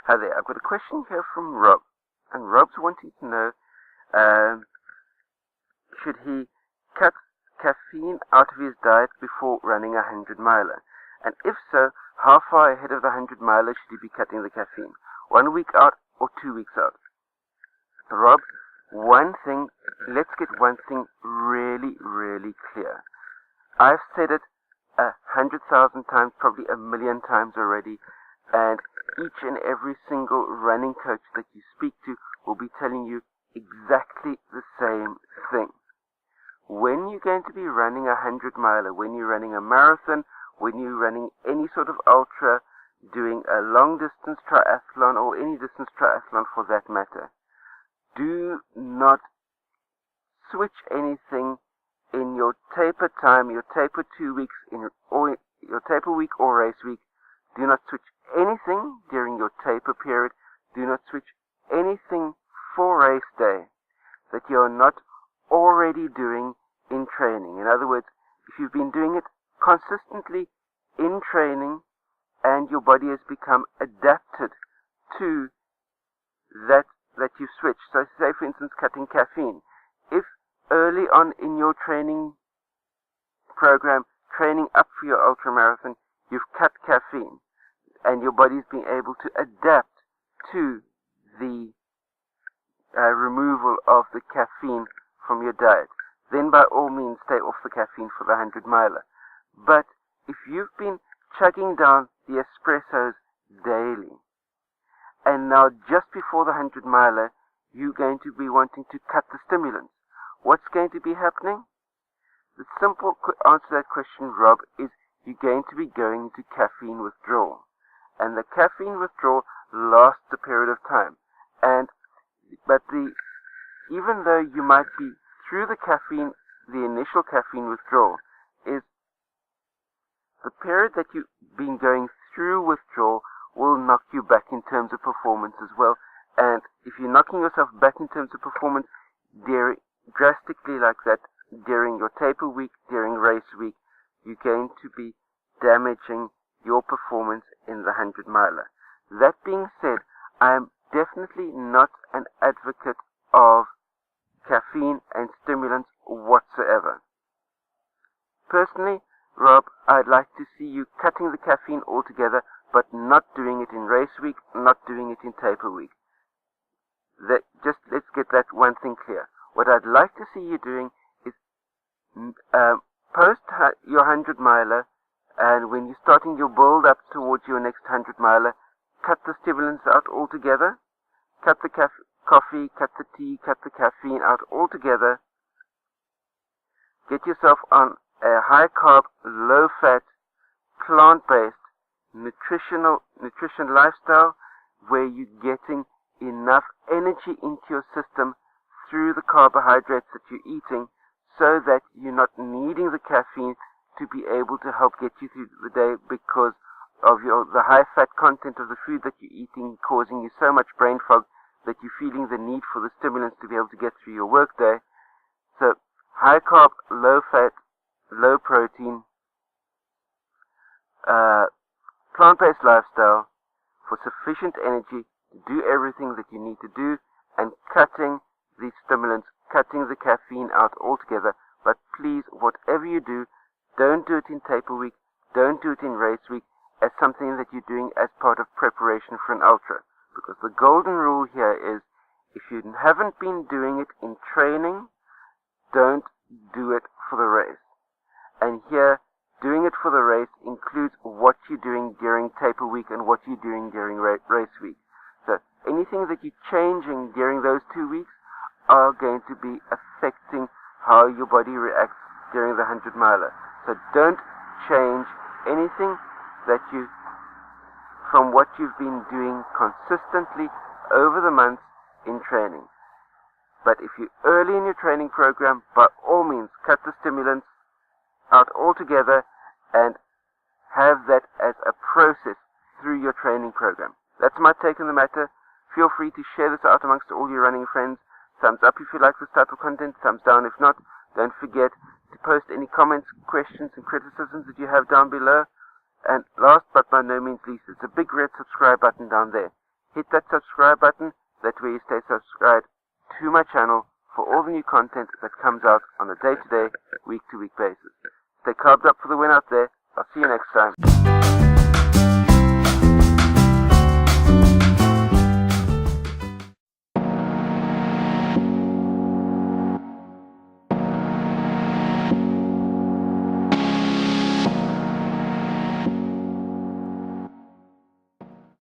Hi there, I've got a question here from Rob, and Rob's wanting to know, should he cut caffeine out of his diet before running a 100-miler? And if so, how far ahead of the 100-miler should he be cutting the caffeine? 1 week out or 2 weeks out? Rob, let's get one thing really, really clear. I've said it 100,000 times, probably 1,000,000 times already, and each and every single running coach that you speak to will be telling you exactly the same thing. When you're going to be running a 100-miler, when you're running a marathon, when you're running any sort of ultra, doing a long-distance triathlon or any distance triathlon for that matter, do not switch anything in your taper time, your taper 2 weeks, or your taper week or race week. Do not switch anything during your taper period. Do not switch anything for race day that you are not already doing in training. In other words, if you've been doing it consistently in training and your body has become adapted to that you've switched. So say, for instance, cutting caffeine. If early on in your training program, training up for your ultramarathon, you've cut caffeine and your body's been able to adapt to the removal of the caffeine from your diet, then by all means stay off the caffeine for the 100-miler. But if you've been chugging down the espressos daily, and now just before the 100-miler, you're going to be wanting to cut the stimulants, what's going to be happening? The simple answer to that question, Rob, is you're going to be going into caffeine withdrawal. And the caffeine withdrawal lasts a period of time. Even though you might be through the initial caffeine withdrawal, is the period that you've been going through withdrawal will knock you back in terms of performance as well. And if you're knocking yourself back in terms of performance drastically like that during your taper week, during race week, you're going to be damaging your performance in the 100-miler. That being said, I am definitely not an advocate of caffeine and stimulants whatsoever. Personally, Rob, I'd like to see you cutting the caffeine altogether, but not doing it in race week, not doing it in taper week. Let's get that one thing clear. What I'd like to see you doing is post your 100-miler, and when you're starting your build up towards your next 100-miler, cut the stimulants out altogether, cut the coffee, cut the tea, cut the caffeine out altogether. Get yourself on a high-carb, low-fat, plant-based nutrition lifestyle where you're getting enough energy into your system through the carbohydrates that you're eating, so that you're not needing the caffeine to be able to help get you through the day because of the high fat content of the food that you're eating, causing you so much brain fog that you're feeling the need for the stimulants to be able to get through your work day. So high carb, low fat, low protein, plant-based lifestyle for sufficient energy to do everything that you need to do, and cutting the stimulants, cutting the caffeine out altogether. But please, whatever you do, don't do it in taper week, don't do it in race week as something that you're doing as part of preparation for an ultra. Because the golden rule here is, if you haven't been doing it in training, don't do it for the race. And here, doing it for the race includes what you're doing during taper week and what you're doing during race week. So anything that you're changing during those 2 weeks are going to be affecting how your body reacts during the 100-miler. So don't change anything from what you've been doing consistently over the months in training. But if you're early in your training program, by all means, cut the stimulants out altogether and have that as a process through your training program. That's my take on the matter. Feel free to share this out amongst all your running friends. Thumbs up if you like this type of content, thumbs down if not. Don't forget to post any comments, questions and criticisms that you have down below. And last but by no means least, it's a big red subscribe button down there. hit that subscribe button. That way you stay subscribed to my channel for all the new content that comes out on a day-to-day, week-to-week basis. Stay carved up for the win out there. I'll see you next time.